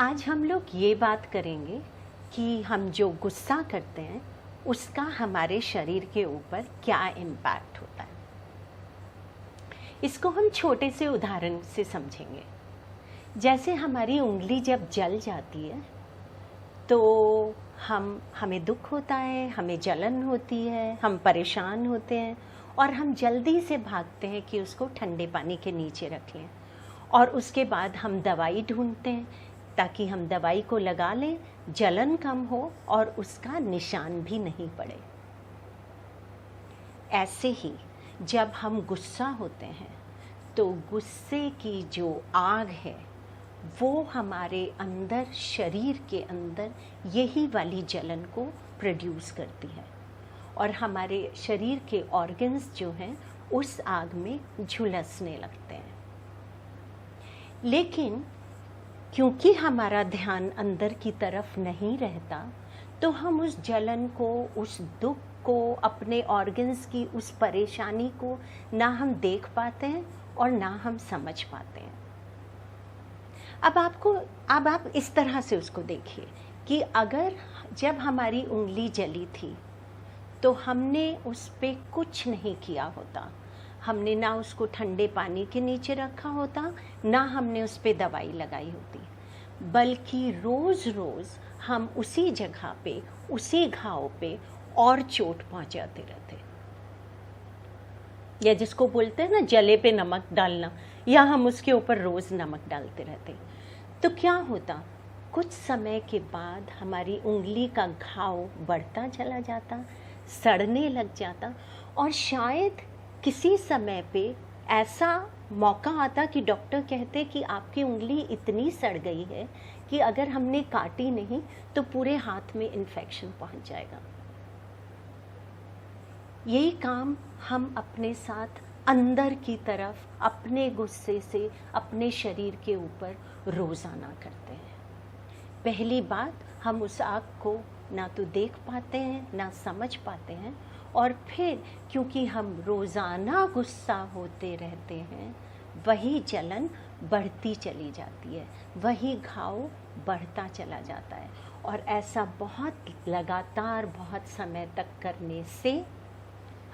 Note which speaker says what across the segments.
Speaker 1: आज हम लोग ये बात करेंगे कि हम जो गुस्सा करते हैं उसका हमारे शरीर के ऊपर क्या इम्पैक्ट होता है। इसको हम छोटे से उदाहरण से समझेंगे। जैसे हमारी उंगली जब जल जाती है तो हमें दुख होता है, हमें जलन होती है, हम परेशान होते हैं और हम जल्दी से भागते हैं कि उसको ठंडे पानी के नीचे रख लें और उसके बाद हम दवाई ढूंढते हैं ताकि हम दवाई को लगा लें, जलन कम हो और उसका निशान भी नहीं पड़े। ऐसे ही जब हम गुस्सा होते हैं तो गुस्से की जो आग है वो हमारे अंदर, शरीर के अंदर यही वाली जलन को प्रोड्यूस करती है और हमारे शरीर के ऑर्गन्स जो हैं उस आग में झुलसने लगते हैं। लेकिन क्योंकि हमारा ध्यान अंदर की तरफ नहीं रहता तो हम उस जलन को, उस दुख को, अपने ऑर्गन्स की उस परेशानी को ना हम देख पाते हैं और ना हम समझ पाते हैं। अब आप इस तरह से उसको देखिए कि अगर जब हमारी उंगली जली थी तो हमने उस पे कुछ नहीं किया होता, हमने ना उसको ठंडे पानी के नीचे रखा होता, ना हमने उस पे दवाई लगाई होती, बल्कि रोज़ रोज़ हम उसी जगह पे, उसी घाव पे और चोट पहुंचाते रहते। या जिसको बोलते हैं ना जले पे नमक डालना, या हम उसके ऊपर रोज़ नमक डालते रहते। तो क्या होता, कुछ समय के बाद हमारी उंगली का घाव बढ़ता चला जाता, सड़ने लग जाता और शायद किसी समय पे ऐसा मौका आता कि डॉक्टर कहते कि आपकी उंगली इतनी सड़ गई है कि अगर हमने काटी नहीं तो पूरे हाथ में इन्फेक्शन पहुंच जाएगा। यही काम हम अपने साथ अंदर की तरफ अपने गुस्से से अपने शरीर के ऊपर रोज़ाना करते हैं। पहली बात, हम उस आग को ना तो देख पाते हैं ना समझ पाते हैं, और फिर क्योंकि हम रोज़ाना गुस्सा होते रहते हैं वही जलन बढ़ती चली जाती है, वही घाव बढ़ता चला जाता है और ऐसा बहुत लगातार बहुत समय तक करने से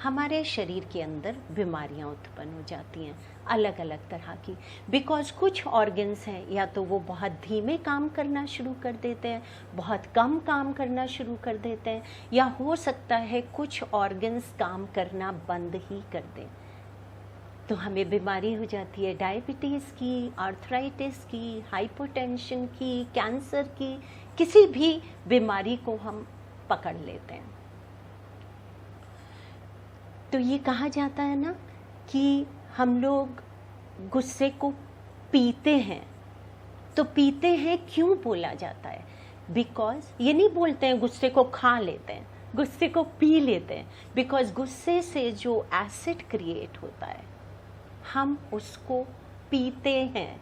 Speaker 1: हमारे शरीर के अंदर बीमारियां उत्पन्न हो जाती हैं, अलग अलग तरह की। बिकॉज़ कुछ ऑर्गन्स हैं या तो वो बहुत धीमे काम करना शुरू कर देते हैं, बहुत कम काम करना शुरू कर देते हैं, या हो सकता है कुछ ऑर्गन्स काम करना बंद ही कर दें। तो हमें बीमारी हो जाती है डायबिटीज़ की, आर्थराइटिस की, हाइपोटेंशन की, कैंसर की, किसी भी बीमारी को हम पकड़ लेते हैं। तो ये कहा जाता है ना कि हम लोग गुस्से को पीते हैं। तो पीते हैं क्यों बोला जाता है? बिकॉज़ ये नहीं बोलते हैं गुस्से को खा लेते हैं, गुस्से को पी लेते हैं। बिकॉज़ गुस्से से जो एसिड क्रिएट होता है हम उसको पीते हैं।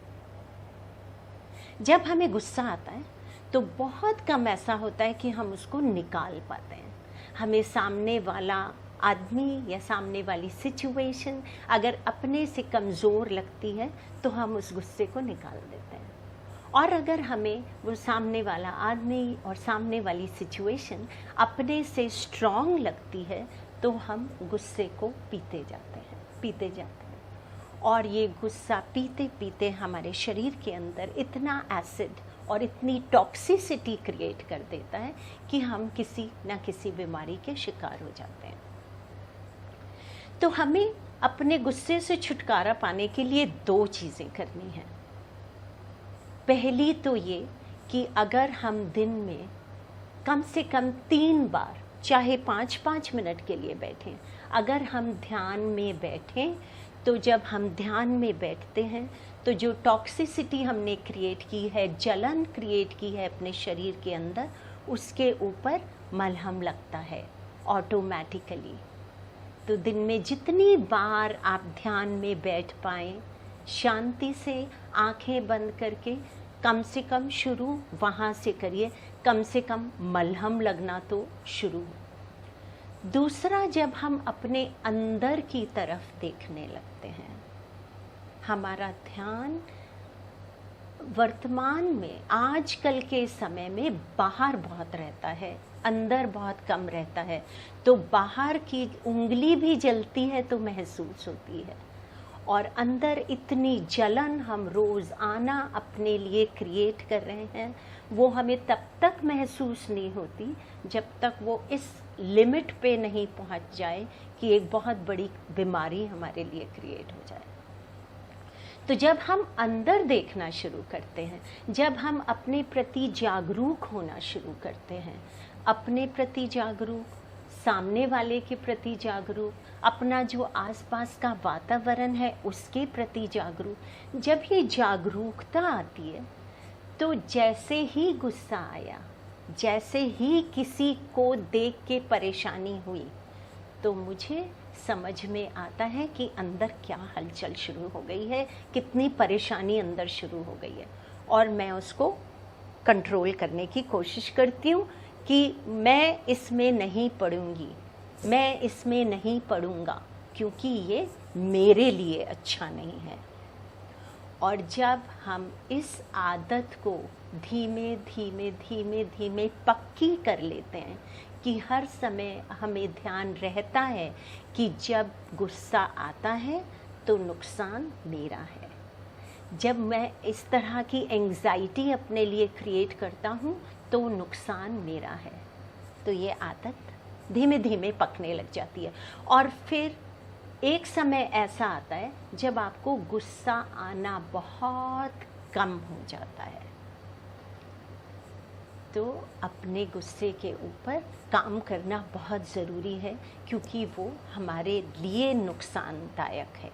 Speaker 1: जब हमें गुस्सा आता है तो बहुत कम ऐसा होता है कि हम उसको निकाल पाते हैं। हमें सामने वाला आदमी या सामने वाली सिचुएशन अगर अपने से कमज़ोर लगती है तो हम उस गुस्से को निकाल देते हैं, और अगर हमें वो सामने वाला आदमी और सामने वाली सिचुएशन अपने से स्ट्रॉन्ग लगती है तो हम गुस्से को पीते जाते हैं। और ये गुस्सा पीते पीते हमारे शरीर के अंदर इतना एसिड और इतनी टॉक्सिसिटी क्रिएट कर देता है कि हम किसी न किसी बीमारी के शिकार हो जाते हैं। तो हमें अपने गुस्से से छुटकारा पाने के लिए दो चीज़ें करनी हैं। पहली तो ये कि अगर हम दिन में कम से कम 3 बार, चाहे 5-5 मिनट के लिए बैठें, अगर हम ध्यान में बैठें तो जब हम ध्यान में बैठते हैं तो जो टॉक्सिसिटी हमने क्रिएट की है, जलन क्रिएट की है अपने शरीर के अंदर, उसके ऊपर मलहम लगता है ऑटोमेटिकली। तो दिन में जितनी बार आप ध्यान में बैठ पाएँ, शांति से आंखें बंद करके, कम से कम शुरू वहाँ से करिए, कम से कम मलहम लगना तो शुरू। दूसरा, जब हम अपने अंदर की तरफ देखने लगते हैं, हमारा ध्यान वर्तमान में आजकल के समय में बाहर बहुत रहता है, अंदर बहुत कम रहता है। तो बाहर की उंगली भी जलती है तो महसूस होती है, और अंदर इतनी जलन हम रोज़ाना अपने लिए क्रिएट कर रहे हैं, वो हमें तब तक महसूस नहीं होती जब तक वो इस लिमिट पे नहीं पहुंच जाए कि एक बहुत बड़ी बीमारी हमारे लिए क्रिएट हो जाए। तो जब हम अंदर देखना शुरू करते हैं, जब हम अपने प्रति जागरूक होना शुरू करते हैं, अपने प्रति जागरूक, सामने वाले के प्रति जागरूक, अपना जो आसपास का वातावरण है उसके प्रति जागरूक, जब ये जागरूकता आती है तो जैसे ही गुस्सा आया, जैसे ही किसी को देख के परेशानी हुई, तो मुझे समझ में आता है कि अंदर क्या हलचल शुरू हो गई है, कितनी परेशानी अंदर शुरू हो गई है, और मैं उसको कंट्रोल करने की कोशिश करती हूँ कि मैं इसमें नहीं पड़ूंगी, मैं इसमें नहीं पड़ूंगा, क्योंकि ये मेरे लिए अच्छा नहीं है। और जब हम इस आदत को धीमे धीमे धीमे धीमे पक्की कर लेते हैं कि हर समय हमें ध्यान रहता है कि जब गुस्सा आता है तो नुकसान मेरा है, जब मैं इस तरह की एंग्जाइटी अपने लिए क्रिएट करता हूँ तो नुकसान मेरा है, तो ये आदत धीमे धीमे पकने लग जाती है। और फिर एक समय ऐसा आता है जब आपको गुस्सा आना बहुत कम हो जाता है, तो अपने गुस्से के ऊपर काम करना बहुत ज़रूरी है, क्योंकि वो हमारे लिए नुकसानदायक है।